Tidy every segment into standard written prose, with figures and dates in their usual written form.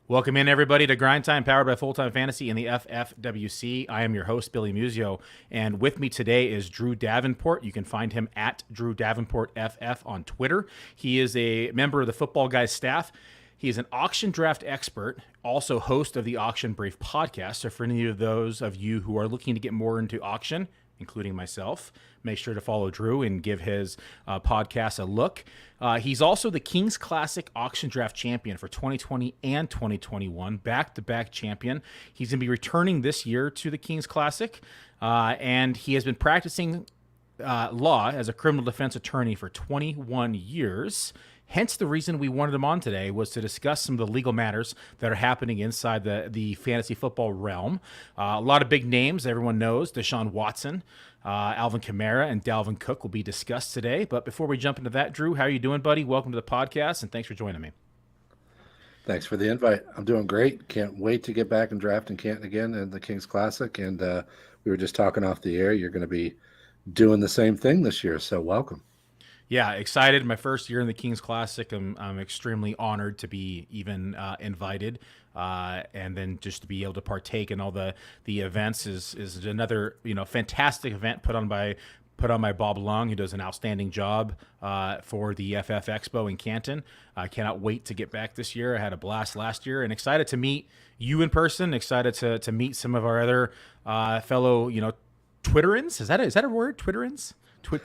Welcome in, everybody, to Grind Time, powered by Full Time Fantasy and the FFWC. I am your host, Billy Muzio, and with me today is Drew Davenport. You can find him at Drew Davenport FF on Twitter. He is a member of the FootballGuys staff. He is an auction draft expert, also host of the Auction Brief podcast. So for any of those of you who are looking to get more into auction, including myself, make sure to follow Drew and give his podcast a look. He's also the Kings Classic Auction Draft Champion for 2020 and 2021, back-to-back champion. He's going to be returning this year to the Kings Classic, and he has been practicing law as a criminal defense attorney for 21 years. Hence, the reason we wanted him on today was to discuss some of the legal matters that are happening inside the fantasy football realm. A lot of big names everyone knows. Deshaun Watson, Alvin Kamara, and Dalvin Cook will be discussed today. But before we jump into that, Drew, how are you doing, buddy? Welcome to the podcast, and thanks for joining me. Thanks for the invite. I'm doing great. Can't wait to get back and draft in Canton again in the Kings Classic. And we were just talking off the air. You're going to be doing the same thing this year, so welcome. Yeah, excited. My first year in the Kings Classic. I'm extremely honored to be even invited, and then just to be able to partake in all the events is another fantastic event put on by Bob Lung, who does an outstanding job for the FF Expo in Canton. I cannot wait to get back this year. I had a blast last year, and excited to meet you in person. Excited to meet some of our other fellow Twitterans. Is that a word? Twitterans?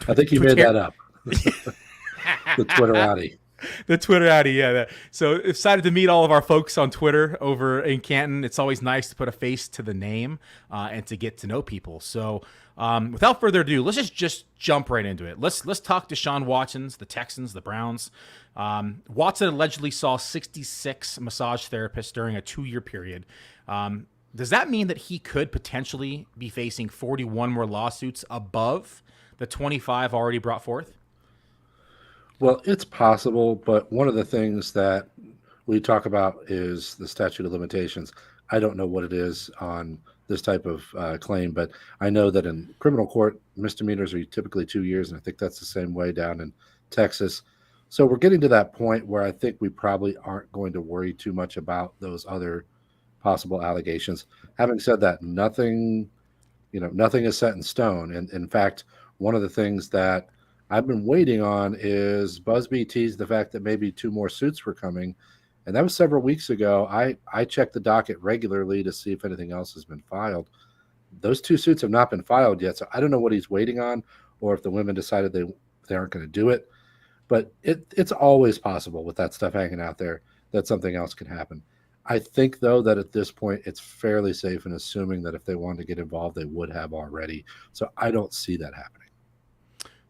I think you made that up. The Twitterati. The Twitterati, yeah. So excited to meet all of our folks on Twitter over in Canton. It's always nice to put a face to the name and to get to know people. So without further ado, let's just jump right into it. Let's talk Deshaun Watson's, the Texans, the Browns. Watson allegedly saw 66 massage therapists during a 2-year period. Does that mean that he could potentially be facing 41 more lawsuits above the 25 already brought forth? Well, it's possible, but one of the things that we talk about is the statute of limitations. I don't know what it is on this type of claim, but I know that in criminal court, misdemeanors are typically 2 years, and I think that's the same way down in Texas. So we're getting to that point where I think we probably aren't going to worry too much about those other possible allegations. Having said that, nothing is set in stone. And in fact, one of the things that I've been waiting on is Busby teased the fact that maybe 2 more suits were coming. And that was several weeks ago. I check the docket regularly to see if anything else has been filed. Those 2 suits have not been filed yet. So I don't know what he's waiting on, or if the women decided they aren't going to do it. But it's always possible with that stuff hanging out there that something else can happen. I think, though, that at this point, it's fairly safe in assuming that if they wanted to get involved, they would have already. So I don't see that happening.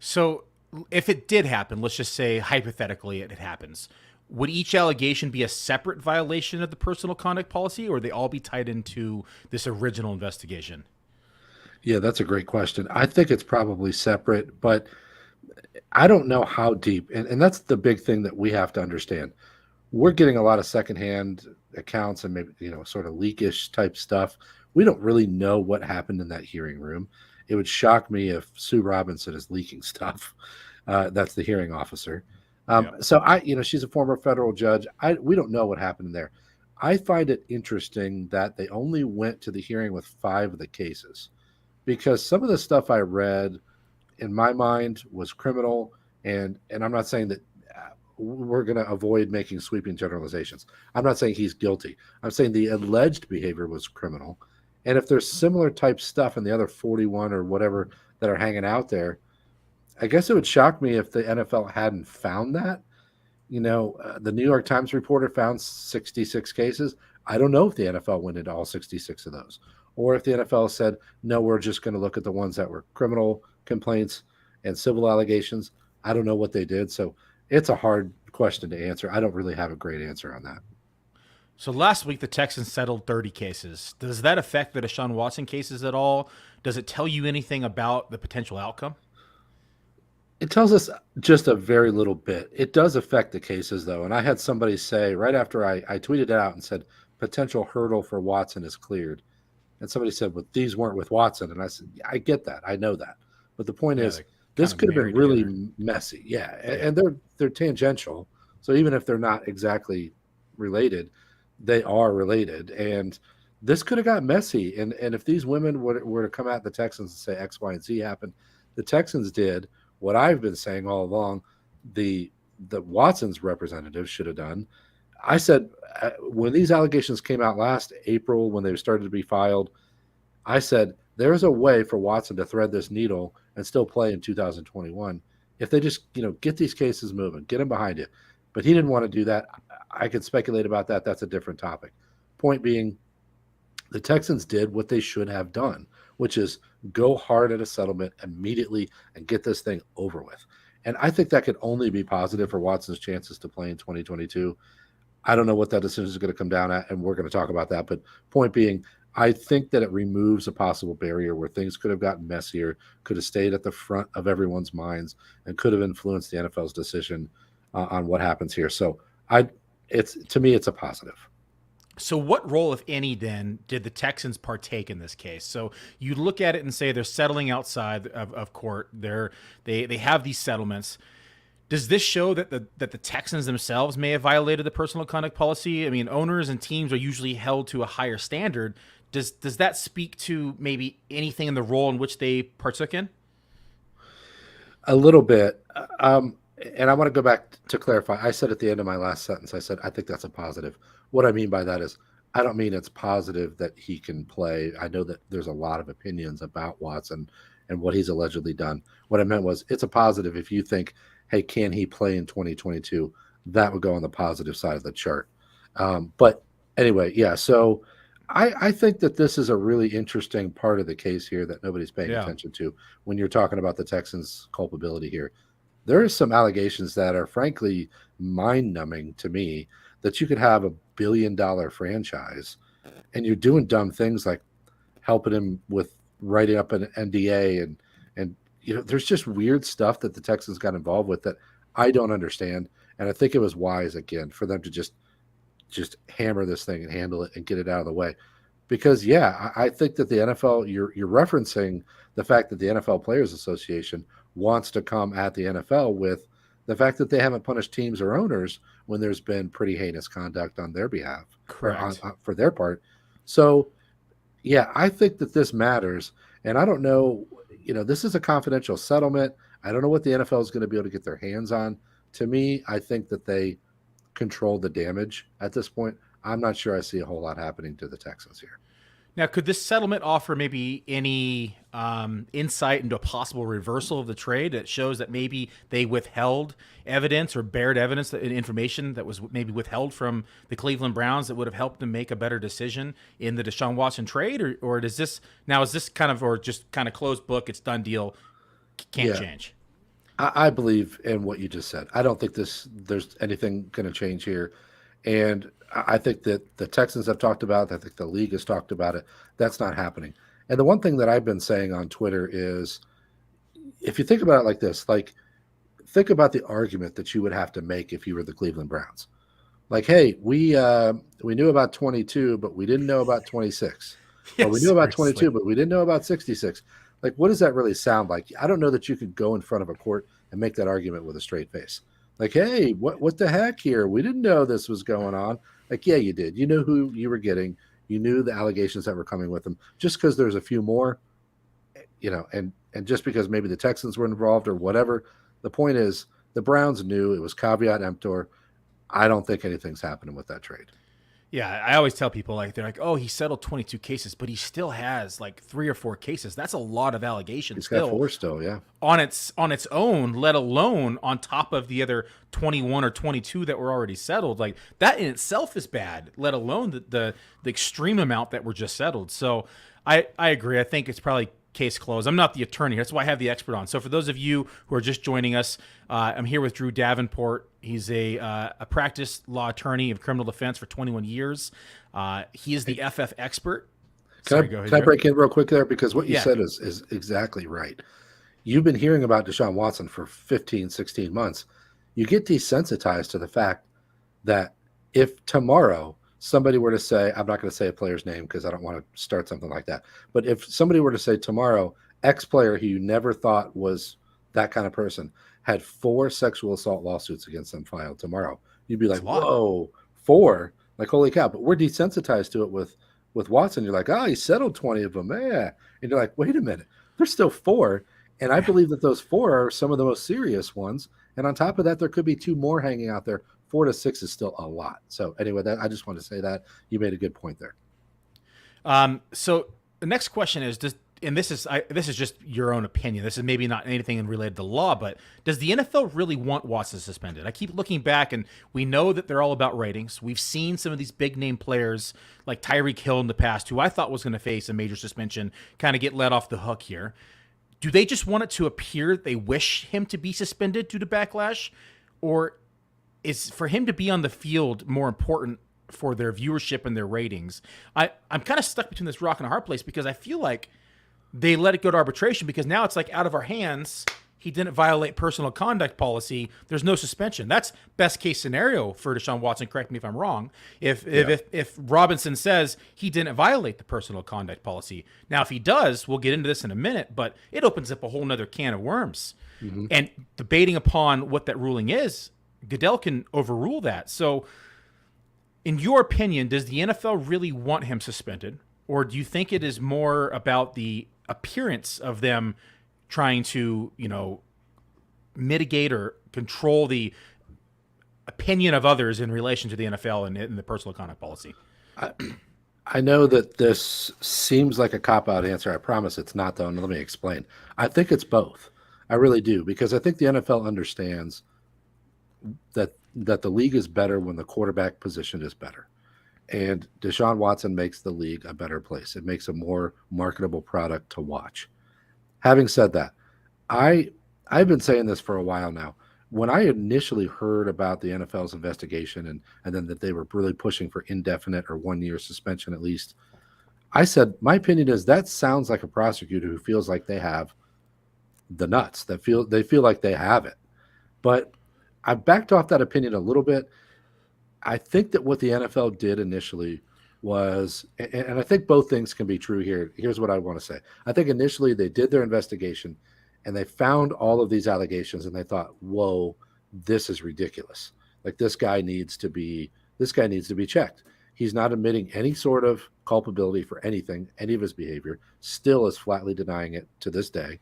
So if it did happen, let's just say hypothetically it happens, would each allegation be a separate violation of the personal conduct policy, or would they all be tied into this original investigation? Yeah, that's a great question. I think it's probably separate, but I don't know how deep. And that's the big thing that we have to understand. We're getting a lot of secondhand accounts and maybe, sort of leakish type stuff. We don't really know what happened in that hearing room. It would shock me if Sue Robinson is leaking stuff. That's the hearing officer. So she's a former federal judge. We don't know what happened in there. I find it interesting that they only went to the hearing with 5 of the cases, because some of the stuff I read in my mind was criminal. And I'm not saying that we're going to avoid making sweeping generalizations. I'm not saying he's guilty. I'm saying the alleged behavior was criminal. And if there's similar type stuff in the other 41 or whatever that are hanging out there, I guess it would shock me if the NFL hadn't found that. The New York Times reporter found 66 cases. I don't know if the NFL went into all 66 of those, or if the NFL said, no, we're just going to look at the ones that were criminal complaints and civil allegations. I don't know what they did. So it's a hard question to answer. I don't really have a great answer on that. So last week, the Texans settled 30 cases. Does that affect the Deshaun Watson cases at all? Does it tell you anything about the potential outcome? It tells us just a very little bit. It does affect the cases, though. And I had somebody say right after I tweeted it out and said, potential hurdle for Watson is cleared. And somebody said, well, these weren't with Watson. And I said, yeah, I get that. I know that. But the point is, this could have been really messy. Yeah. And they're tangential. So even if they're not exactly related, they are related. And this could have got messy. And if these women were to come at the Texans and say X, Y, and Z happened, the Texans did what I've been saying all along. The Watson's representatives should have done. I said when these allegations came out last April, when they started to be filed, I said there's a way for Watson to thread this needle and still play in 2021 if they just get these cases moving, get him behind you. But he didn't want to do that. I could speculate about that. That's a different topic. Point being, the Texans did what they should have done, which is go hard at a settlement immediately and get this thing over with. And I think that could only be positive for Watson's chances to play in 2022. I don't know what that decision is going to come down at, and we're going to talk about that. But point being, I think that it removes a possible barrier where things could have gotten messier, could have stayed at the front of everyone's minds, and could have influenced the NFL's decision on what happens here. So to me, it's a positive. So what role, if any, then did the Texans partake in this case? So you look at it and say they're settling outside of court. They have these settlements. Does this show that the Texans themselves may have violated the personal conduct policy? I mean, owners and teams are usually held to a higher standard. Does that speak to maybe anything in the role in which they partook in? A little bit. And I want to go back to clarify. I said at the end of my last sentence, I said, I think that's a positive. What I mean by that is I don't mean it's positive that he can play. I know that there's a lot of opinions about Watson and what he's allegedly done. What I meant was it's a positive if you think, hey, can he play in 2022? That would go on the positive side of the chart. But anyway, yeah, so I think that this is a really interesting part of the case here that nobody's paying attention to when you're talking about the Texans' culpability here. There are some allegations that are frankly mind-numbing to me, that you could have $1 billion franchise and you're doing dumb things like helping him with writing up an NDA and there's just weird stuff that the Texans got involved with that I don't understand. And I think it was wise again for them to just hammer this thing and handle it and get it out of the way. Because I think that the NFL, you're referencing the fact that the NFL Players Association wants to come at the NFL with the fact that they haven't punished teams or owners when there's been pretty heinous conduct on their behalf. Correct. For their part. So, I think that this matters. And I don't know, this is a confidential settlement. I don't know what the NFL is going to be able to get their hands on. To me, I think that they control the damage at this point. I'm not sure I see a whole lot happening to the Texans here. Now, could this settlement offer maybe any insight into a possible reversal of the trade that shows that maybe they withheld evidence or bared evidence, information that was maybe withheld from the Cleveland Browns that would have helped them make a better decision in the Deshaun Watson trade? Or is this kind of just closed book, it's done deal, can't change? I believe in what you just said. I don't think there's anything going to change here. And I think that the Texans have talked about it. I think the league has talked about it. That's not happening. And the one thing that I've been saying on Twitter is, if you think about it like this, think about the argument that you would have to make if you were the Cleveland Browns. Like, hey, we knew about 22, but we didn't know about 26. Yes, or we knew about 22, but we didn't know about 66. Like, what does that really sound like? I don't know that you could go in front of a court and make that argument with a straight face. Like, hey, what the heck here? We didn't know this was going on. Like, yeah, you did. You knew who you were getting. You knew the allegations that were coming with them. Just because there's a few more, and just because maybe the Texans were involved or whatever, the point is the Browns knew it was caveat emptor. I don't think anything's happening with that trade. Yeah, I always tell people, they're like, oh, he settled 22 cases, but he still has 3 or 4 cases. That's a lot of allegations. He's got 4 still, yeah. On its own, let alone on top of the other 21 or 22 that were already settled. Like, that in itself is bad, let alone the extreme amount that were just settled. So I agree. I think it's probably case closed. I'm not the attorney. That's why I have the expert on. So for those of you who are just joining us, I'm here with Drew Davenport. He's a practiced law attorney of criminal defense for 21 years. He is the FF expert. Can I break in real quick there? Because what you said is exactly right. You've been hearing about Deshaun Watson for 15, 16 months. You get desensitized to the fact that if tomorrow somebody were to say, I'm not going to say a player's name because I don't want to start something like that. But if somebody were to say tomorrow, X player who you never thought was that kind of person had 4 sexual assault lawsuits against them filed tomorrow, you'd be like, whoa, 4? Like, holy cow. But we're desensitized to it with Watson. You're like, oh, he settled 20 of them. Yeah. And you're like, wait a minute. There's still 4. And I believe that those 4 are some of the most serious ones. And on top of that, there could be 2 more hanging out there. 4 to 6 is still a lot. So anyway, I just want to say that you made a good point there. So the next question is, this is just your own opinion. This is maybe not anything related to law, but does the NFL really want Watson suspended? I keep looking back, and we know that they're all about ratings. We've seen some of these big name players like Tyreek Hill in the past, who I thought was going to face a major suspension, kind of get let off the hook here. Do they just want it to appear they wish him to be suspended due to backlash, or is for him to be on the field more important for their viewership and their ratings? I'm kind of stuck between this rock and a hard place, because I feel like they let it go to arbitration because now it's like out of our hands. He didn't violate personal conduct policy. There's no suspension. That's best case scenario for Deshaun Watson. Correct me if I'm wrong. If Robinson says he didn't violate the personal conduct policy. Now, if he does, we'll get into this in a minute, but it opens up a whole nother can of worms. Mm-hmm. And debating upon what that ruling is, Goodell can overrule that. So in your opinion, does the NFL really want him suspended? Or do you think it is more about the appearance of them trying to, mitigate or control the opinion of others in relation to the NFL and the personal conduct policy? I know that this seems like a cop-out answer. I promise it's not, though, and let me explain. I think it's both. I really do, because I think the NFL understands that the league is better when the quarterback position is better. And Deshaun Watson makes the league a better place. It makes a more marketable product to watch. Having said that, I've been saying this for a while now. When I initially heard about the NFL's investigation and then that they were really pushing for indefinite or 1-year suspension at least, I said, my opinion is that sounds like a prosecutor who feels like they have the nuts, they feel like they have it. But I backed off that opinion a little bit. I think that what the NFL did initially was, and I think both things can be true here. Here's what I want to say. I think initially they did their investigation and they found all of these allegations and they thought, whoa, this is ridiculous. Like this guy needs to be checked. He's not admitting any sort of culpability for anything, any of his behavior, still is flatly denying it to this day.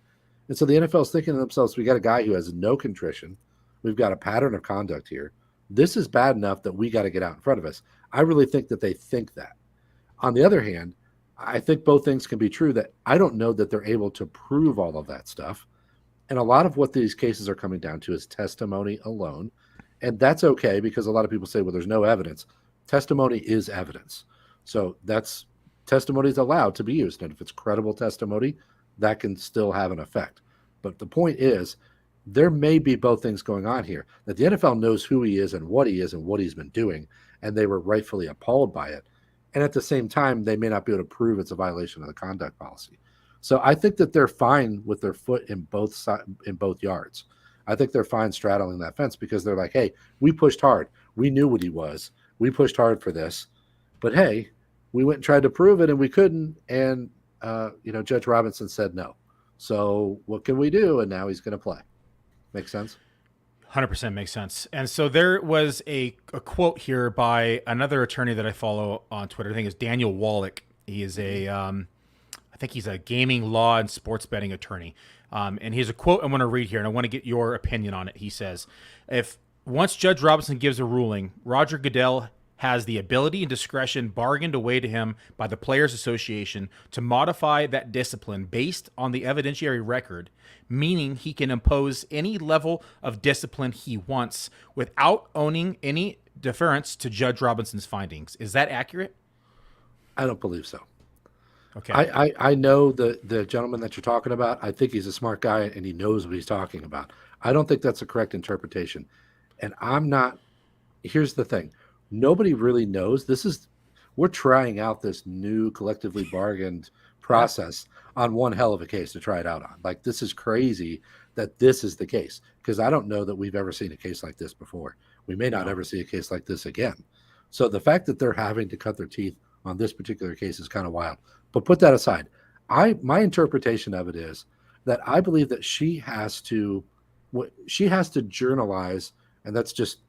And so the NFL is thinking to themselves, we got a guy who has no contrition. We've got a pattern of conduct here. This is bad enough that we got to get out in front of us. I really think that they think that. On the other hand, I think both things can be true, that I don't know that they're able to prove all of that stuff. And a lot of what these cases are coming down to is testimony alone. And that's okay, because a lot of people say, well, there's no evidence. Testimony is evidence. So testimony is allowed to be used. And if it's credible testimony, that can still have an effect. But the point is, there may be both things going on here, that the NFL knows who he is and what he's been doing, and they were rightfully appalled by it. And at the same time, they may not be able to prove it's a violation of the conduct policy. So I think that they're fine with their foot in both yards. I think they're fine straddling that fence, because they're like, hey, we pushed hard. We knew what he was. We pushed hard for this. But hey, we went and tried to prove it and we couldn't. And, Judge Robinson said no. So what can we do? And now he's going to play. Make sense? 100% makes sense. And so there was a quote here by another attorney that I follow on Twitter. I think it's Daniel Wallach. He is I think he's a gaming law and sports betting attorney. And here's a quote I want to read here, and I want to get your opinion on it. He says, if once Judge Robinson gives a ruling, Roger Goodell has the ability and discretion bargained away to him by the Players Association to modify that discipline based on the evidentiary record, meaning he can impose any level of discipline he wants without owning any deference to Judge Robinson's findings. Is that accurate? I don't believe so. Okay. I know the gentleman that you're talking about. I think he's a smart guy and he knows what he's talking about. I don't think that's a correct interpretation. And here's the thing. Nobody really knows. We're trying out this new collectively bargained process on one hell of a case to try it out on. Like, this is crazy that this is the case, because I don't know that we've ever seen a case like this before. We may not ever see a case like this again. So the fact that they're having to cut their teeth on this particular case is kind of wild. But put that aside. My interpretation of it is that I believe that she has to journalize, and that's just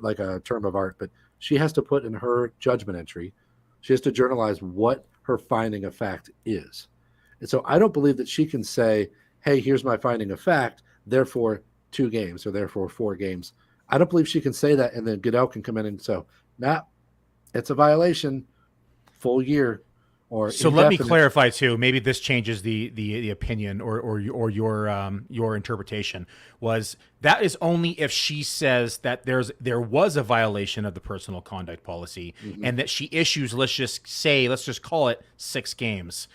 like a term of art, but she has to put in her judgment entry, she has to journalize what her finding of fact is. And so I don't believe that she can say, hey, here's my finding of fact, therefore 2 games or therefore 4 games. I don't believe she can say that, and then Goodell can come in and say, nah, it's a violation, full year or So let me indefinite. clarify too. Maybe this changes the opinion or your interpretation. Was that is only if she says that there was a violation of the personal conduct policy and that she issues, let's just call it 6 games.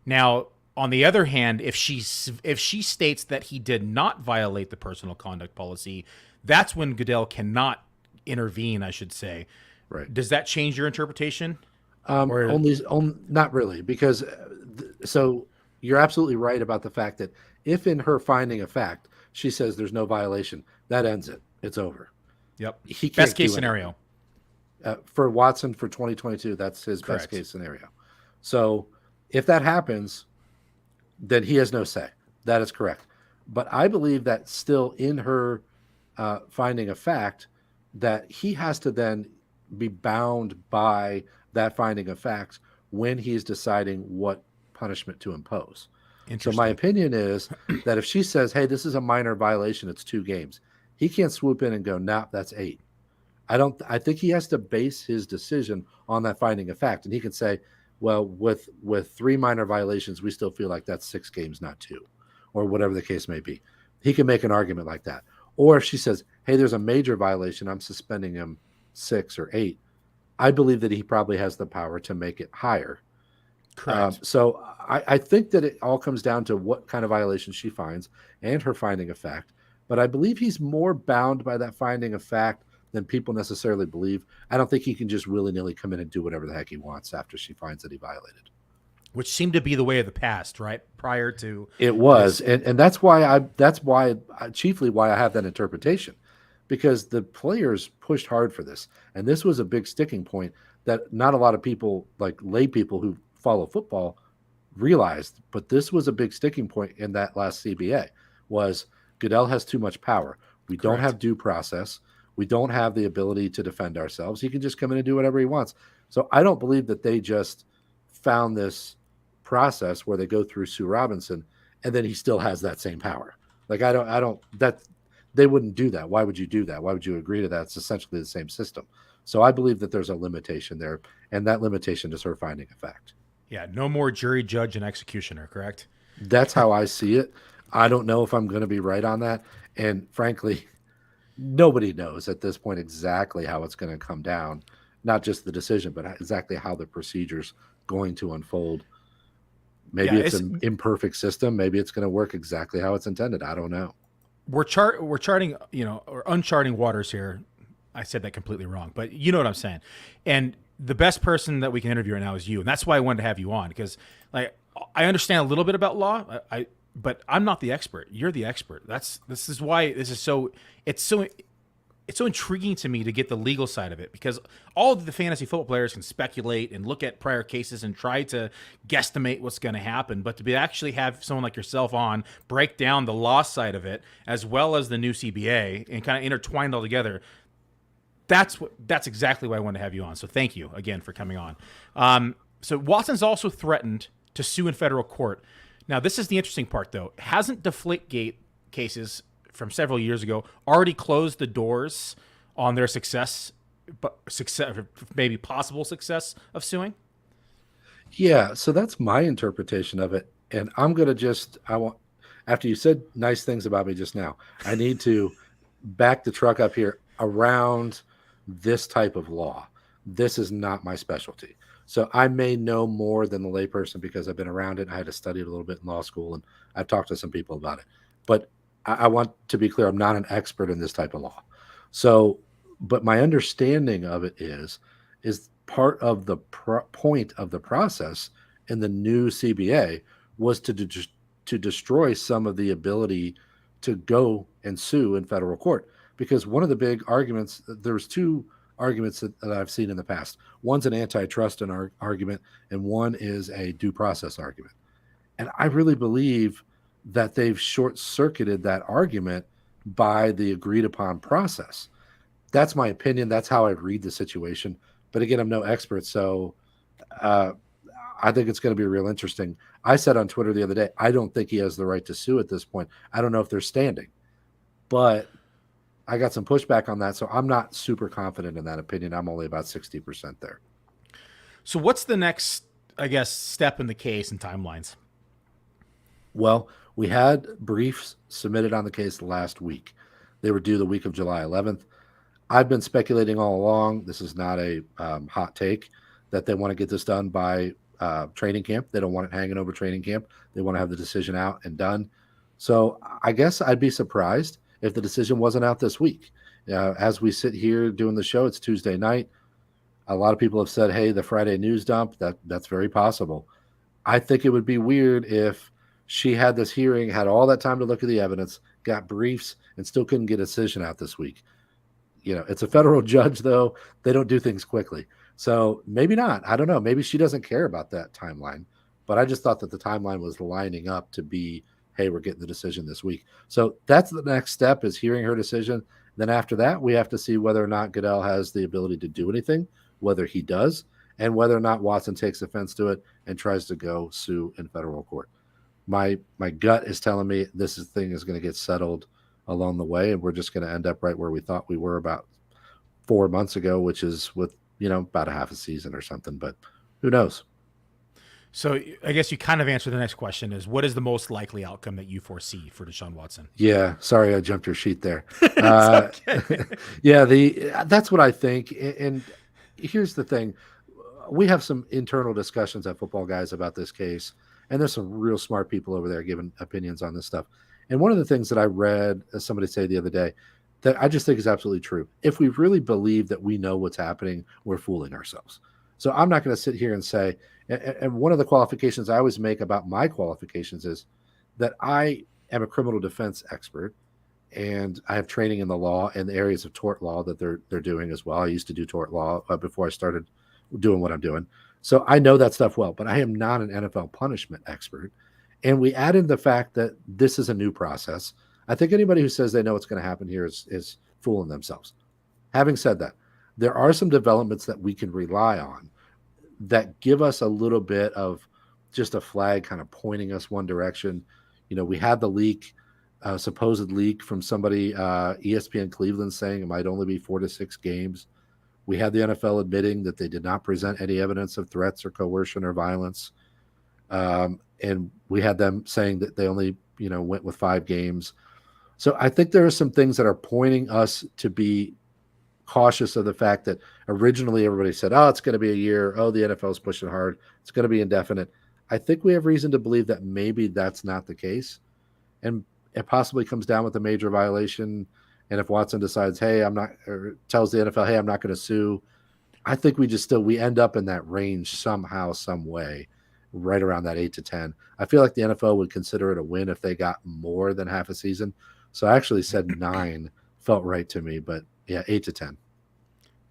Now, on the other hand, if she states that he did not violate the personal conduct policy, that's when Goodell cannot intervene, I should say. Right. Does that change your interpretation? Not really, because so you're absolutely right about the fact that if in her finding of fact she says there's no violation, that ends it. It's over. Yep. He can't Best case do scenario. for Watson for 2022. That's his Correct. best case scenario. So if that happens, then he has no say. That is correct. But I believe that still in her finding of fact that he has to then be bound by that finding of facts when he's deciding what punishment to impose. So my opinion is that if she says, hey, this is a minor violation, it's 2 games, he can't swoop in and go, nah, that's 8. I think he has to base his decision on that finding of fact. And he can say, well, with 3 minor violations, we still feel like that's 6 games, not 2, or whatever the case may be. He can make an argument like that. Or if she says, hey, there's a major violation, I'm suspending him 6 or 8, I believe that he probably has the power to make it higher. Correct. So I think that it all comes down to what kind of violation she finds and her finding of fact. But I believe he's more bound by that finding of fact than people necessarily believe. I don't think he can just willy-nilly come in and do whatever the heck he wants after she finds that he violated. Which seemed to be the way of the past, right? Prior to it was, and that's chiefly why I have that interpretation. Because the players pushed hard for this. And this was a big sticking point that not a lot of people, like lay people who follow football, realized. But this was a big sticking point in that last CBA was Goodell has too much power. We don't have due process. We don't have the ability to defend ourselves. He can just come in and do whatever he wants. So I don't believe that they just found this process where they go through Sue Robinson and then he still has that same power. Like they wouldn't do that. Why would you do that? Why would you agree to that? It's essentially the same system. So I believe that there's a limitation there, and that limitation is her finding of fact. Yeah, no more jury, judge, and executioner, correct? That's how I see it. I don't know if I'm going to be right on that. And frankly, nobody knows at this point exactly how it's going to come down, not just the decision, but exactly how the procedure's going to unfold. Maybe it's an imperfect system. Maybe it's going to work exactly how it's intended. I don't know. We're charting, or uncharting waters here. I said that completely wrong, but you know what I'm saying. And the best person that we can interview right now is you, and that's why I wanted to have you on, because like I understand a little bit about law, but I'm not the expert. You're the expert. This is why this is it's so intriguing to me to get the legal side of it, because all of the fantasy football players can speculate and look at prior cases and try to guesstimate what's going to happen. But to actually have someone like yourself on, break down the law side of it, as well as the new CBA, and kind of intertwine it all together, that's exactly why I wanted to have you on. So thank you again for coming on. So Watson's also threatened to sue in federal court. Now, this is the interesting part, though. Hasn't Deflategate cases from several years ago already closed the doors on their success, maybe possible success of suing? Yeah, so that's my interpretation of it. And I'm going to after you said nice things about me just now, I need to back the truck up here around this type of law. This is not my specialty. So I may know more than the layperson because I've been around it. I had to study it a little bit in law school, and I've talked to some people about it. But I want to be clear, I'm not an expert in this type of law. So, but my understanding of it is part of the point of the process in the new CBA was to destroy some of the ability to go and sue in federal court. Because one of the big arguments, there's 2 arguments that I've seen in the past. One's an antitrust argument, and one is a due process argument. And I really believe that they've short-circuited that argument by the agreed-upon process. That's my opinion. That's how I read the situation. But again, I'm no expert, so uh, I think it's going to be real interesting. I said on Twitter the other day, I don't think he has the right to sue at this point. I don't know if they're standing, but I got some pushback on that, so I'm not super confident in that opinion. I'm only about 60% there. So what's the next, I guess, step in the case and timelines? Well, we had briefs submitted on the case last week. They were due the week of July 11th. I've been speculating all along. This is not a hot take that they want to get this done by training camp. They don't want it hanging over training camp. They want to have the decision out and done. So I guess I'd be surprised if the decision wasn't out this week. As we sit here doing the show, it's Tuesday night. A lot of people have said, "Hey, the Friday news dump." That's very possible. I think it would be weird if she had this hearing, had all that time to look at the evidence, got briefs, and still couldn't get a decision out this week. It's a federal judge, though. They don't do things quickly. So maybe not. I don't know. Maybe she doesn't care about that timeline. But I just thought that the timeline was lining up to be, hey, we're getting the decision this week. So that's the next step, is hearing her decision. Then after that, we have to see whether or not Goodell has the ability to do anything, whether he does, and whether or not Watson takes offense to it and tries to go sue in federal court. My gut is telling me this thing is going to get settled along the way, and we're just going to end up right where we thought we were about 4 months ago, which is with about a half a season or something. But who knows? So I guess you kind of answered the next question: is what is the most likely outcome that you foresee for Deshaun Watson? Yeah, sorry I jumped your sheet there. Okay. Yeah, that's what I think. And here's the thing: we have some internal discussions at Football Guys about this case, and there's some real smart people over there giving opinions on this stuff. And one of the things that I read somebody say the other day that I just think is absolutely true: if we really believe that we know what's happening, we're fooling ourselves. So I'm not going to sit here and say, and one of the qualifications I always make about my qualifications is that I am a criminal defense expert, and I have training in the law and the areas of tort law that they're doing as well. I used to do tort law before I started doing what I'm doing. So I know that stuff well, but I am not an NFL punishment expert. And we add in the fact that this is a new process. I think anybody who says they know what's going to happen here is fooling themselves. Having said that, there are some developments that we can rely on that give us a little bit of just a flag kind of pointing us one direction. We had the leak, supposed leak from somebody, ESPN Cleveland, saying it might only be 4 to 6 games. We had the NFL admitting that they did not present any evidence of threats or coercion or violence. And we had them saying that they only, went with 5 games. So I think there are some things that are pointing us to be cautious of the fact that originally everybody said, oh, it's going to be a year. Oh, the NFL is pushing hard. It's going to be indefinite. I think we have reason to believe that maybe that's not the case. And it possibly comes down with a major violation. And if Watson decides, hey, I'm not, or tells the NFL, hey, I'm not going to sue, I think we end up in that range somehow, some way, right around that 8 to 10. I feel like the NFL would consider it a win if they got more than half a season. So I actually said 9 felt right to me, but yeah, 8 to 10.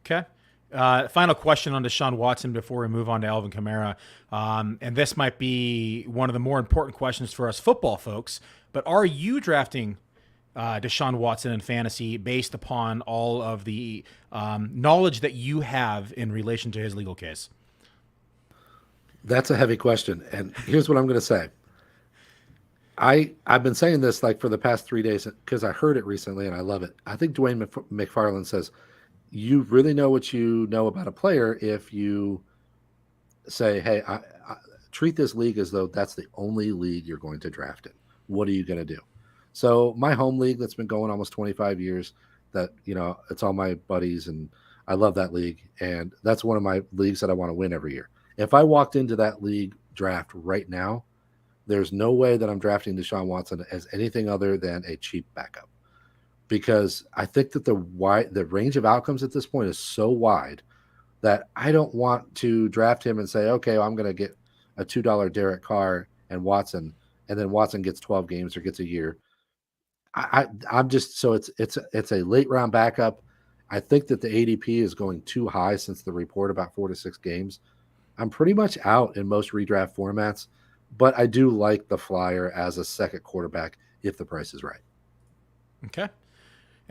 Okay. Final question on Deshaun Watson before we move on to Alvin Kamara. And this might be one of the more important questions for us football folks, but are you drafting Deshaun Watson in fantasy based upon all of the knowledge that you have in relation to his legal case? That's a heavy question. And here's what I'm going to say. I've been saying this like for the past 3 days because I heard it recently and I love it. I think Dwayne McFarland says, you really know what you know about a player if you say, hey, I treat this league as though that's the only league you're going to draft in. What are you going to do? So my home league that's been going almost 25 years, that, it's all my buddies, and I love that league. And that's one of my leagues that I want to win every year. If I walked into that league draft right now, there's no way that I'm drafting Deshaun Watson as anything other than a cheap backup, because I think that the range of outcomes at this point is so wide that I don't want to draft him and say, okay, well, I'm going to get a $2 Derek Carr and Watson, and then Watson gets 12 games or gets a year. I'm just, so it's a late round backup. I think that the ADP is going too high since the report about 4 to 6 games. I'm pretty much out in most redraft formats, but I do like the flyer as a second quarterback if the price is right. Okay.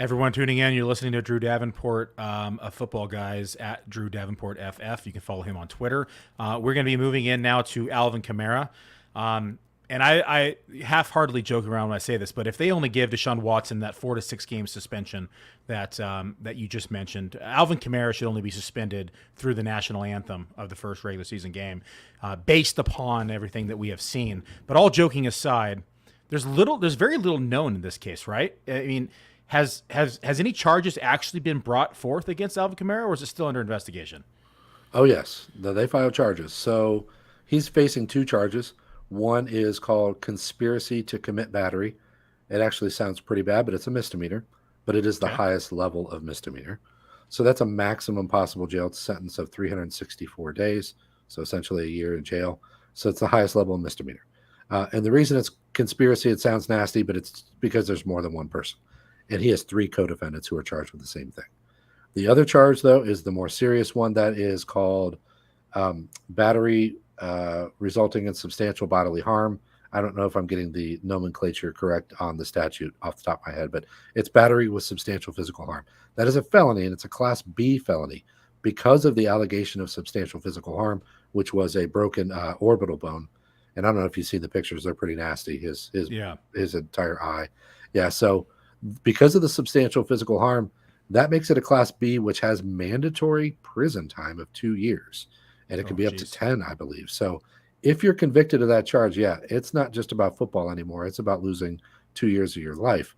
Everyone tuning in, you're listening to Drew Davenport of Football Guys at Drew Davenport FF. You can follow him on Twitter. We're going to be moving in now to Alvin Kamara. And I half-heartedly joke around when I say this, but if they only give Deshaun Watson that 4 to 6 game suspension that you just mentioned, Alvin Kamara should only be suspended through the national anthem of the first regular season game, based upon everything that we have seen. But all joking aside, there's very little known in this case, right? I mean, has any charges actually been brought forth against Alvin Kamara, or is it still under investigation? Oh, yes. They filed charges. So he's facing 2 charges. One is called conspiracy to commit battery. It actually sounds pretty bad, but it's a misdemeanor. But it is the highest level of misdemeanor. So that's a maximum possible jail sentence of 364 days. So essentially a year in jail. So it's the highest level of misdemeanor. And the reason it's conspiracy, it sounds nasty, but it's because there's more than one person. And he has 3 co-defendants who are charged with the same thing. The other charge, though, is the more serious one that is called battery resulting in substantial bodily harm. I don't know if I'm getting the nomenclature correct on the statute off the top of my head, but it's battery with substantial physical harm. That is a felony, and it's a Class B felony because of the allegation of substantial physical harm, which was a broken orbital bone. And I don't know if you see the pictures; they're pretty nasty. His entire eye, yeah. So because of the substantial physical harm, that makes it a Class B, which has mandatory prison time of 2 years. And it can be up to 10, I believe. So if you're convicted of that charge, yeah, it's not just about football anymore. It's about losing 2 years of your life.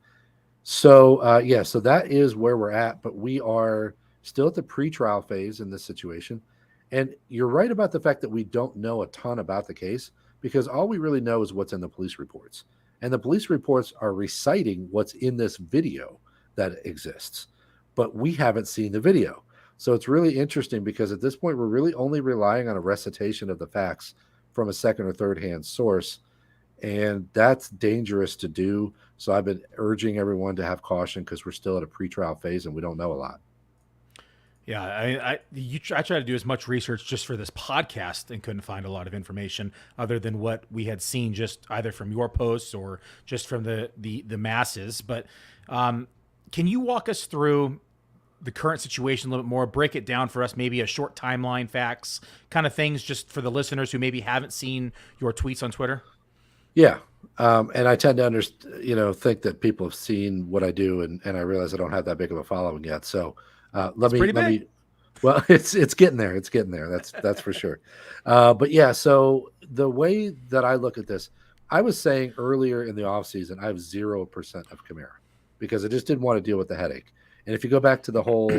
So, so that is where we're at. But we are still at the pretrial phase in this situation. And you're right about the fact that we don't know a ton about the case, because all we really know is what's in the police reports. And the police reports are reciting what's in this video that exists. But we haven't seen the video. So it's really interesting because at this point, we're really only relying on a recitation of the facts from a second or third hand source. And that's dangerous to do. So I've been urging everyone to have caution because we're still at a pretrial phase and we don't know a lot. Yeah, I tried to do as much research just for this podcast and couldn't find a lot of information other than what we had seen just either from your posts or just from the masses. But can you walk us through the current situation a little bit more, break it down for us, maybe a short timeline, facts, kind of things, just for the listeners who maybe haven't seen your tweets on Twitter? Yeah. And I tend to think that people have seen what I do, and I realize I don't have that big of a following yet. So let me, well, it's getting there. It's getting there. That's for sure. But yeah, so the way that I look at this, I was saying earlier in the offseason, I have 0% of Kamara because I just didn't want to deal with the headache. And if you go back to the whole,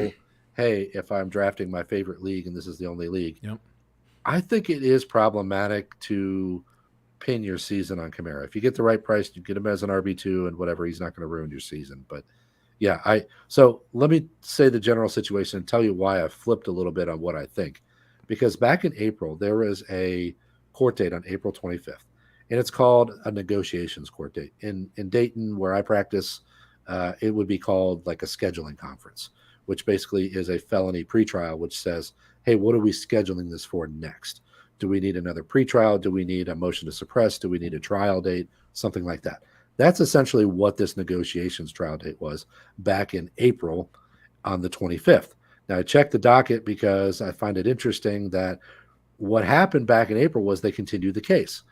hey, if I'm drafting my favorite league and this is the only league, I think it is problematic to pin your season on Kamara. If you get the right price, you get him as an RB2 and whatever, he's not going to ruin your season. But yeah, so let me say the general situation and tell you why I flipped a little bit on what I think. Because back in April, there was a court date on April 25th, and it's called a negotiations court date. In Dayton, where I practice, it would be called like a scheduling conference, which basically is a felony pretrial, which says, hey, what are we scheduling this for next? Do we need another pretrial? Do we need a motion to suppress? Do we need a trial date? Something like that. That's essentially what this negotiations trial date was back in April on the 25th. Now, I checked the docket because I find it interesting that what happened back in April was they continued the case.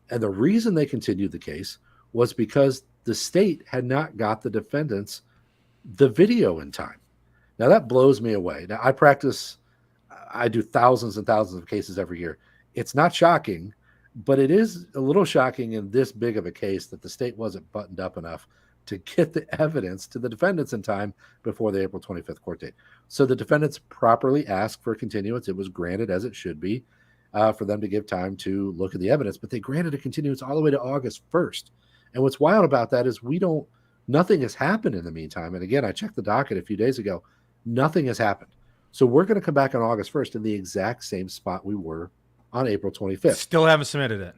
And the reason they continued the case was because the state had not got the defendants the video in time. Now, that blows me away. Now, I do thousands and thousands of cases every year. It's not shocking, but it is a little shocking in this big of a case that the state wasn't buttoned up enough to get the evidence to the defendants in time before the April 25th court date. So the defendants properly asked for a continuance. It was granted, as it should be, for them to give time to look at the evidence, but they granted a continuance all the way to August 1st. And what's wild about that is nothing has happened in the meantime. And again, I checked the docket a few days ago. Nothing has happened. So we're going to come back on August 1st in the exact same spot we were on April 25th. Still haven't submitted it.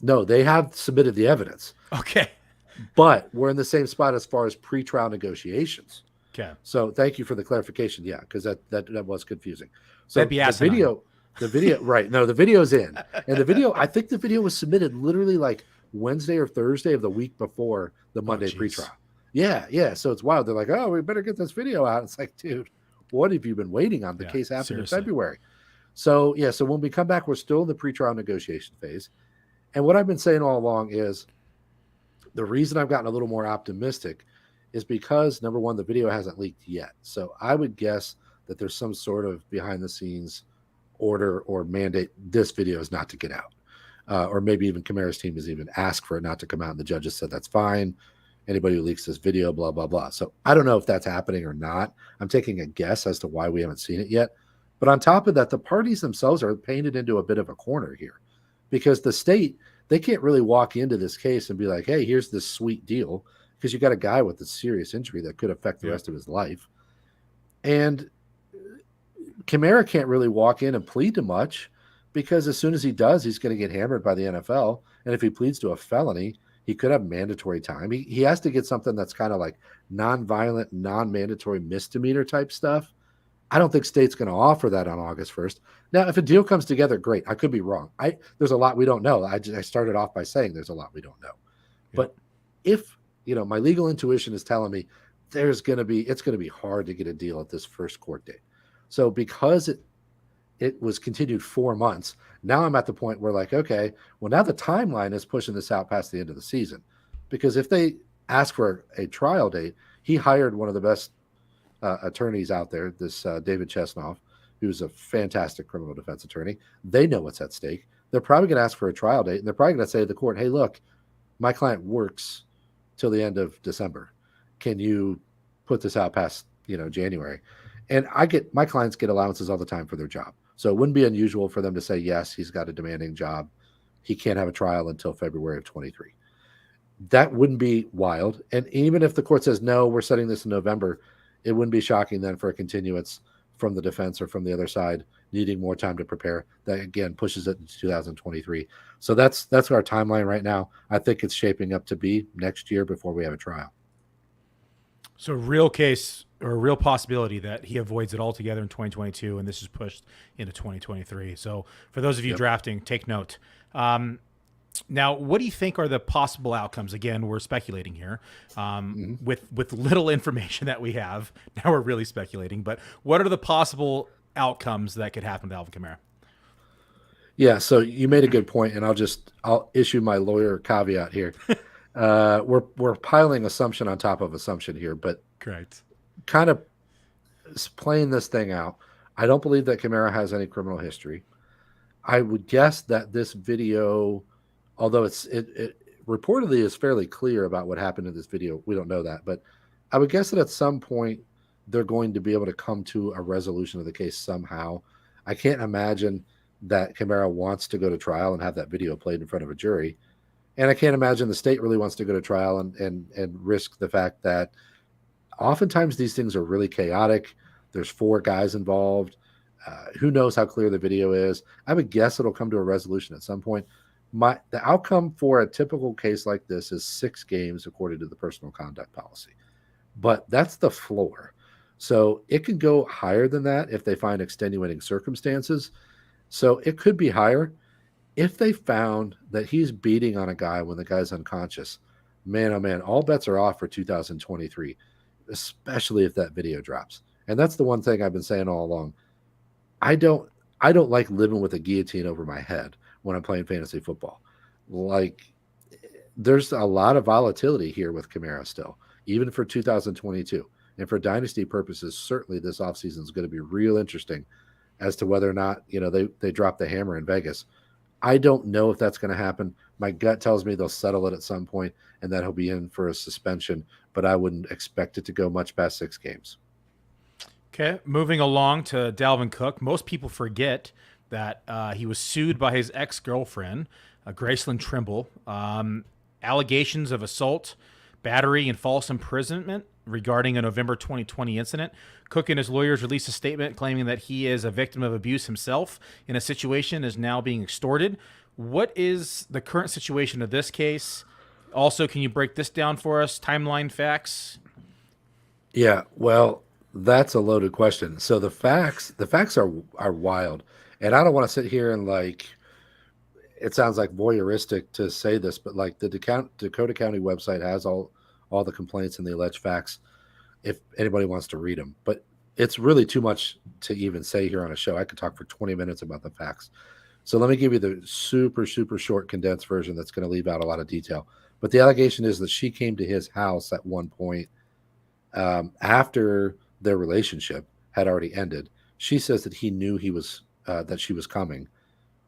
No, they have submitted the evidence. Okay. But we're in the same spot as far as pretrial negotiations. Okay. So thank you for the clarification. Yeah, because that was confusing. So That'd be the video, right. No, the video's in. And the video, I think the video was submitted literally like Wednesday or Thursday of the week before the Monday pretrial. Yeah. So it's wild. They're like, oh, we better get this video out. It's like, dude, what have you been waiting on? The Yeah, case happened in seriously. February. So yeah, so when we come back, we're still in the pretrial negotiation phase. And what I've been saying all along is the reason I've gotten a little more optimistic is because number one, the video hasn't leaked yet. So I would guess that there's some sort of behind the scenes order or mandate this video is not to get out. Or maybe even Kamara's team has even asked for it not to come out, and the judges said that's fine. Anybody who leaks this video, blah, blah, blah. So I don't know if that's happening or not. I'm taking a guess as to why we haven't seen it yet. But on top of that, the parties themselves are painted into a bit of a corner here because the state, they can't really walk into this case and be like, hey, here's this sweet deal, because you got a guy with a serious injury that could affect the rest of his life. And Kamara can't really walk in and plead to much because as soon as he does, he's going to get hammered by the NFL. And if he pleads to a felony, he could have mandatory time. He has to get something that's kind of like non-violent, non-mandatory misdemeanor type stuff. I don't think state's going to offer that on August 1st. Now, if a deal comes together, great. I could be wrong. There's a lot we don't know. I started off by saying there's a lot we don't know. Yep. But if, my legal intuition is telling me it's going to be hard to get a deal at this first court date. So because it was continued 4 months, now I'm at the point where like, okay, well, now the timeline is pushing this out past the end of the season. Because if they ask for a trial date, he hired one of the best attorneys out there, this David Chesnoff, who's a fantastic criminal defense attorney. They know what's at stake. They're probably going to ask for a trial date, and they're probably going to say to the court, hey, look, my client works till the end of December. Can you put this out past, January? And my clients get allowances all the time for their job. So it wouldn't be unusual for them to say, yes, he's got a demanding job. He can't have a trial until February of 23. That wouldn't be wild. And even if the court says, no, we're setting this in November, it wouldn't be shocking then for a continuance from the defense or from the other side needing more time to prepare. That, again, pushes it into 2023. So that's our timeline right now. I think it's shaping up to be next year before we have a trial. So real case or real possibility that he avoids it altogether in 2022, and this is pushed into 2023. So for those of you drafting, take note. Now, what do you think are the possible outcomes? Again, we're speculating here with little information that we have. Now we're really speculating. But what are the possible outcomes that could happen to Alvin Kamara? Yeah, so you made a good point, and I'll issue my lawyer caveat here. We're piling assumption on top of assumption here, but correct. Kind of playing this thing out. I don't believe that Kamara has any criminal history. I would guess that this video, although it reportedly is fairly clear about what happened in this video, we don't know that, but I would guess that at some point they're going to be able to come to a resolution of the case somehow. I can't imagine that Kamara wants to go to trial and have that video played in front of a jury. And I can't imagine the state really wants to go to trial and risk the fact that oftentimes these things are really chaotic. There's 4 guys involved. Who knows how clear the video is? I would guess it'll come to a resolution at some point. The outcome for a typical case like this is 6 games according to the personal conduct policy. But that's the floor. So it can go higher than that if they find extenuating circumstances. So it could be higher. If they found that he's beating on a guy when the guy's unconscious, man, oh man, all bets are off for 2023, especially if that video drops. And that's the one thing I've been saying all along. I don't like living with a guillotine over my head when I'm playing fantasy football. Like, there's a lot of volatility here with Kamara still, even for 2022. And for dynasty purposes, certainly this offseason is going to be real interesting as to whether or not, they drop the hammer in Vegas. I don't know if that's going to happen. My gut tells me they'll settle it at some point and that he'll be in for a suspension, but I wouldn't expect it to go much past 6 games. Okay, moving along to Dalvin Cook. Most people forget that he was sued by his ex-girlfriend, Graceland Trimble. Allegations of assault, battery, and false imprisonment regarding a November 2020 incident. Cook and his lawyers released a statement claiming that he is a victim of abuse himself in a situation is now being extorted. What is the current situation of this case? Also, can you break this down for us? Timeline, facts? Yeah, well, that's a loaded question. So the facts are wild. And I don't want to sit here and it sounds like voyeuristic to say this, but like the Dakota County website has all all the complaints and the alleged facts if anybody wants to read them. But it's really too much to even say here on a show. I could talk for 20 minutes about the facts. So let me give you the super, super short condensed version that's going to leave out a lot of detail. But the allegation is that she came to his house at one point after their relationship had already ended. She says that he knew that she was coming.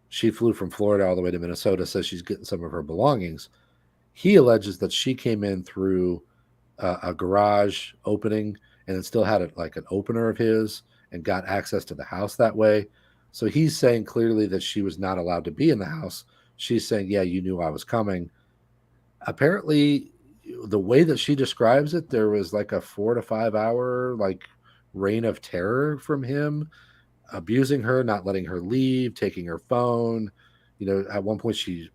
She flew from Florida all the way to Minnesota, says she's getting some of her belongings. He alleges that she came in through a garage opening and then still had like an opener of his and got access to the house that way. So he's saying clearly that she was not allowed to be in the house. She's saying, yeah, you knew I was coming. Apparently, the way that she describes it, there was like a 4 to 5 hour like reign of terror from him, abusing her, not letting her leave, taking her phone. At one point she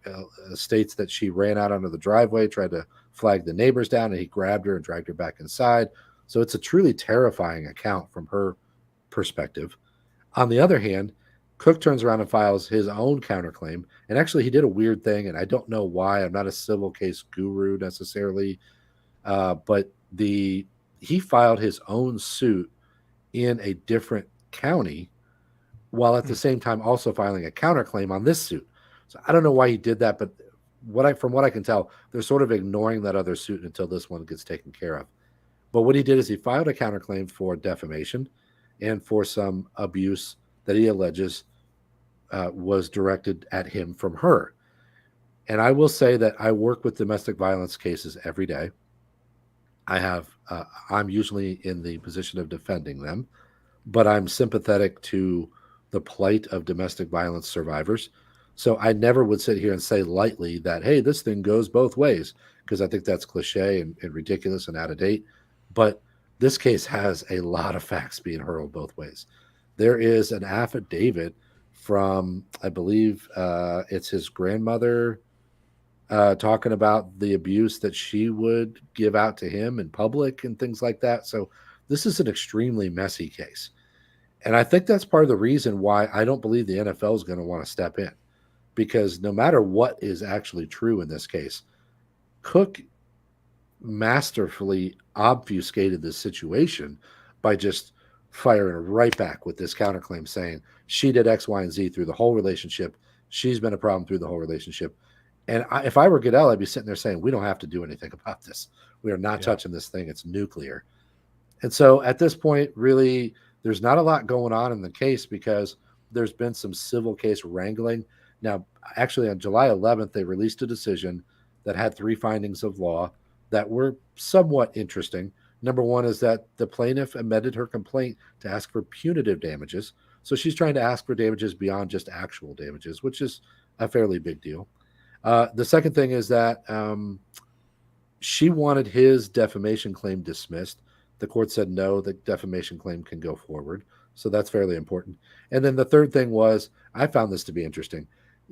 states that she ran out onto the driveway, tried to flag the neighbors down, and he grabbed her and dragged her back inside. So it's a truly terrifying account from her perspective. On the other hand, Cook turns around and files his own counterclaim. And actually, he did a weird thing, and I don't know why. I'm not a civil case guru necessarily, but he filed his own suit in a different county while at the same time also filing a counterclaim on this suit. So I don't know why he did that, but from what I can tell, they're sort of ignoring that other suit until this one gets taken care of. But what he did is he filed a counterclaim for defamation and for some abuse that he alleges was directed at him from her. And I will say that I work with domestic violence cases every day. I'm usually in the position of defending them, but I'm sympathetic to the plight of domestic violence survivors. So I never would sit here and say lightly that, hey, this thing goes both ways, because I think that's cliche and ridiculous and out of date. But this case has a lot of facts being hurled both ways. There is an affidavit from, I believe it's his grandmother, talking about the abuse that she would give out to him in public and things like that. So this is an extremely messy case. And I think that's part of the reason why I don't believe the NFL is going to want to step in, because no matter what is actually true in this case, Cook masterfully obfuscated this situation by just firing right back with this counterclaim saying she did X, Y, and Z through the whole relationship. She's been a problem through the whole relationship. And if I were Goodell, I'd be sitting there saying, we don't have to do anything about this. We are not touching this thing. It's nuclear. And so at this point, really, there's not a lot going on in the case because there's been some civil case wrangling. Now, actually, on July 11th, they released a decision that had 3 findings of law that were somewhat interesting. Number one is that the plaintiff amended her complaint to ask for punitive damages. So she's trying to ask for damages beyond just actual damages, which is a fairly big deal. The second thing is that she wanted his defamation claim dismissed. The court said no, the defamation claim can go forward. So that's fairly important. And then the third thing was, I found this to be interesting.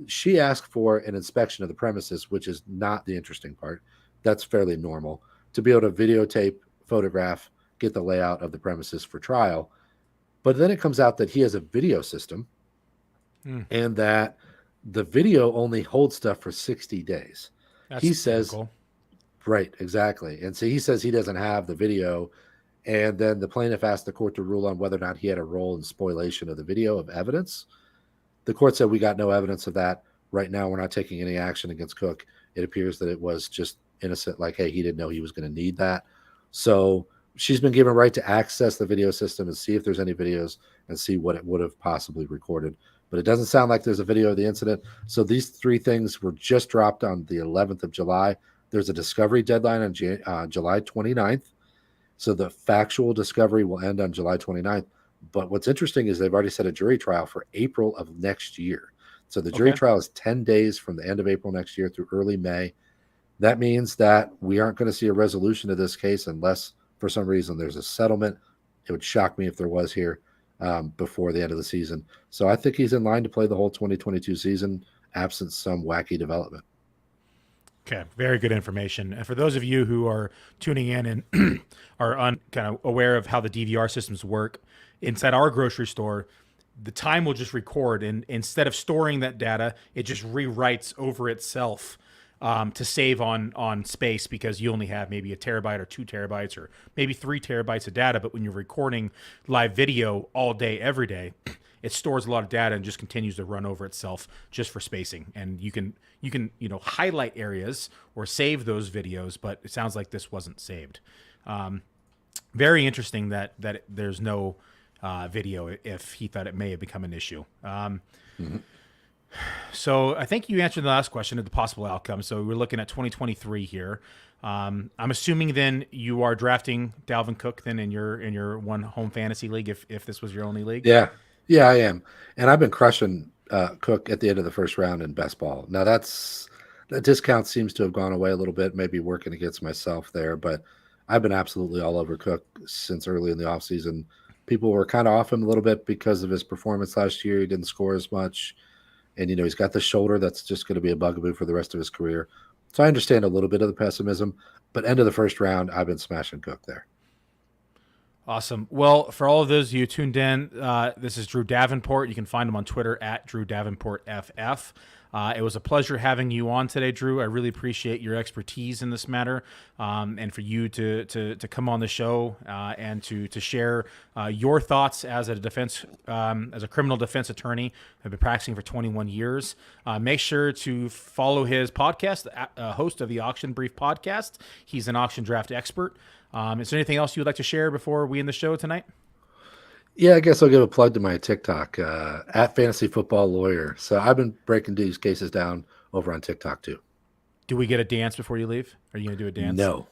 She asked for an inspection of the premises, which is not the interesting part. That's fairly normal, to be able to videotape, photograph, get the layout of the premises for trial. But then it comes out that he has a video system and that the video only holds stuff for 60 days. He says, typical. Right, exactly. And so he says he doesn't have the video. And then the plaintiff asked the court to rule on whether or not he had a role in spoliation of the video of evidence. The court said, we got no evidence of that. Right now, we're not taking any action against Cook. It appears that it was just innocent, like, hey, he didn't know he was going to need that. So she's been given right to access the video system and see if there's any videos and see what it would have possibly recorded. But it doesn't sound like there's a video of the incident. So these 3 things were just dropped on the 11th of July. There's a discovery deadline on July 29th. So the factual discovery will end on July 29th. But what's interesting is they've already set a jury trial for April of next year. So the jury trial is 10 days from the end of April next year through early May. That means that we aren't going to see a resolution of this case unless for some reason there's a settlement. It would shock me if there was here before the end of the season. So I think he's in line to play the whole 2022 season, absent some wacky development. Okay, very good information. And for those of you who are tuning in and are kind of aware of how the DVR systems work, inside our grocery store, the time will just record, and instead of storing that data, it just rewrites over itself to save on space because you only have maybe 1 terabyte or 2 terabytes or maybe 3 terabytes of data. But when you're recording live video all day, every day, it stores a lot of data and just continues to run over itself just for spacing. And you can highlight areas or save those videos, but it sounds like this wasn't saved. Very interesting that there's no video if he thought it may have become an issue. So I think you answered the last question of the possible outcome. So we're looking at 2023 here. I'm assuming then you are drafting Dalvin Cook then in your one home fantasy league if this was your only league. Yeah, I am, and I've been crushing Cook at the end of the first round in best ball. Now that discount seems to have gone away a little bit, maybe working against myself there, but I've been absolutely all over Cook since early in the offseason. People were kind of off him a little bit because of his performance last year. He didn't score as much. And, he's got the shoulder that's just going to be a bugaboo for the rest of his career. So I understand a little bit of the pessimism, but end of the first round, I've been smashing Cook there. Awesome. Well, for all of those of you tuned in, this is Drew Davenport. You can find him on Twitter at Drew Davenport FF. It was a pleasure having you on today, Drew. I really appreciate your expertise in this matter, and for you to come on the show and to share your thoughts as a criminal defense attorney. I've been practicing for 21 years. Make sure to follow his podcast, host of the Auction Brief podcast. He's an auction draft expert. Is there anything else you would like to share before we end the show tonight? Yeah, I guess I'll give a plug to my TikTok, at Fantasy Football Lawyer. So I've been breaking these cases down over on TikTok too. Do we get a dance before you leave? Are you going to do a dance? No.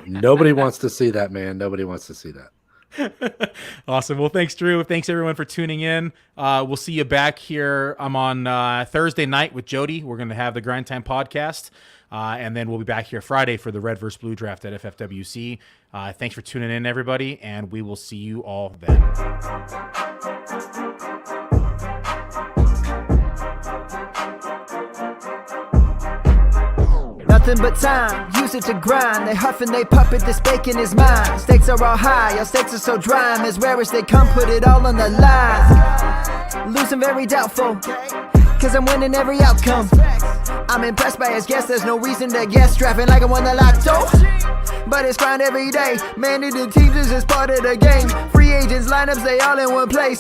Nobody wants to see that, man. Nobody wants to see that. Awesome. Well, thanks, Drew. Thanks, everyone, for tuning in. We'll see you back here. I'm on Thursday night with Jody. We're going to have the Grind Time podcast. And then we'll be back here Friday for the Red vs. Blue draft at FFWC. Thanks for tuning in, everybody, and we will see you all then. Nothing but time, use it to grind. They huff and they puff it, this bacon is mine. Stakes are all high, your stakes are so dry. I'm as rare as they come, put it all on the line. Losing very doubtful, cause I'm winning every outcome. I'm impressed by his guess, there's no reason to guess. Drafting like I won the lotto, but it's grind every day. Manning the teams is just part of the game. Free agents, lineups, they all in one place.